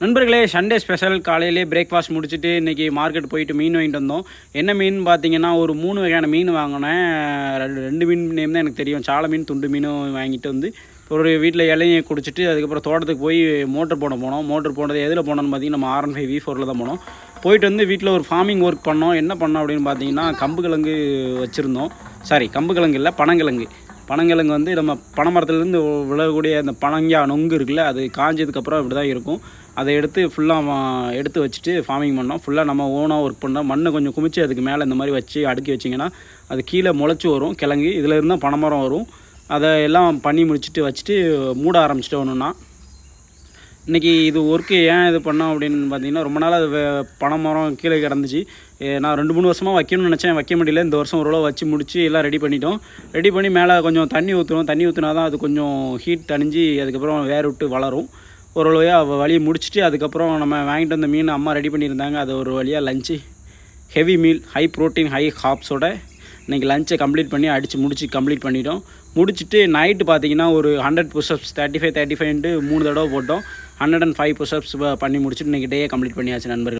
நண்பர்களே, Sunday special. காலையிலே breakfast முடிச்சுட்டு இன்றைக்கி மார்க்கெட் போயிட்டு மீன் வாங்கிட்டு வந்தோம். என்ன மீன் பார்த்தீங்கன்னா, ஒரு 3 வகையான மீன் வாங்கினேன். ரெண்டு மீன் நேம் தான் எனக்கு தெரியும். சாலை மீன், துண்டு மீனும் வாங்கிட்டு வந்து ஒரு வீட்டில் இலையை குடிச்சிட்டு அதுக்கப்புறம் தோட்டத்துக்கு போய் மோட்டர் போட போனோம். மோட்டர் போனது எதில் போனோன்னு பார்த்தீங்கன்னா, நம்ம R15 V4 தான் போனோம். போயிட்டு வந்து வீட்டில் ஒரு ஃபார்மிங் ஒர்க் பண்ணோம். என்ன பண்ணோம் அப்படின்னு பார்த்தீங்கன்னா, கம்பு கிழங்கு வச்சுருந்தோம். கம்பு கிழங்கு இல்லை, பனங்கிழங்கு. பனங்கிழங்கு வந்து நம்ம பனைமரத்துலேருந்து விழக்கூடிய அந்த பனங்கா நொங்கு இருக்குல்ல, அது காஞ்சதுக்கப்புறம் இப்படி தான் இருக்கும். அதை எடுத்து ஃபுல்லாக எடுத்து வச்சுட்டு ஃபார்மிங் பண்ணோம். ஃபுல்லாக நம்ம ஓனாக ஒர்க் பண்ணோம். மண்ணை கொஞ்சம் குமிச்சு அதுக்கு மேலே இந்த மாதிரி வச்சு அடுக்கி வச்சிங்கன்னா அது கீழே முளைச்சி வரும் கிழங்கு. இதில் இருந்தால் பனைமரம் வரும். அதை எல்லாம் பண்ணி முடிச்சுட்டு வச்சுட்டு மூட ஆரம்பிச்சிட்டு ஒன்றுன்னா. இன்றைக்கி இது ஒர்க்கு ஏன் இது பண்ணோம் அப்படின்னு பார்த்தீங்கன்னா, ரொம்ப நாள் அது பனைமரம் கீழே கிடந்துச்சு. நான் 2-3 வருஷமாக வைக்கணும்னு நினச்சேன், வைக்க முடியல. இந்த வருஷம் ஓரளவு வச்சு முடித்து எல்லாம் ரெடி பண்ணிட்டோம். ரெடி பண்ணி மேலே கொஞ்சம் தண்ணி ஊற்றுவோம். தண்ணி ஊற்றினா தான் அது கொஞ்சம் ஹீட் தணிஞ்சு அதுக்கப்புறம் வேர் விட்டு வளரும். ஒரு வழியாக வழியை முடிச்சுட்டு அதுக்கப்புறம் நம்ம வாங்கிட்டு வந்த மீன் அம்மா ரெடி பண்ணியிருந்தாங்க. அது ஒரு வழியாக lunch heavy meal, high protein, high கார்ப்ஸோட இன்றைக்கி லஞ்சை கம்ப்ளீட் பண்ணி முடித்து கம்ப்ளீட் பண்ணிட்டோம். முடிச்சுட்டு நைட்டு பார்த்திங்கன்னா ஒரு 100 புஷ்அப்ஸ் 35 3 தடவை போட்டோம். 105 புஷ்அப்ஸ் பண்ணி முடிச்சுட்டு இன்றைக்கி டேயை கம்ப்ளீட் பண்ணியாச்சு நண்பர்கள்.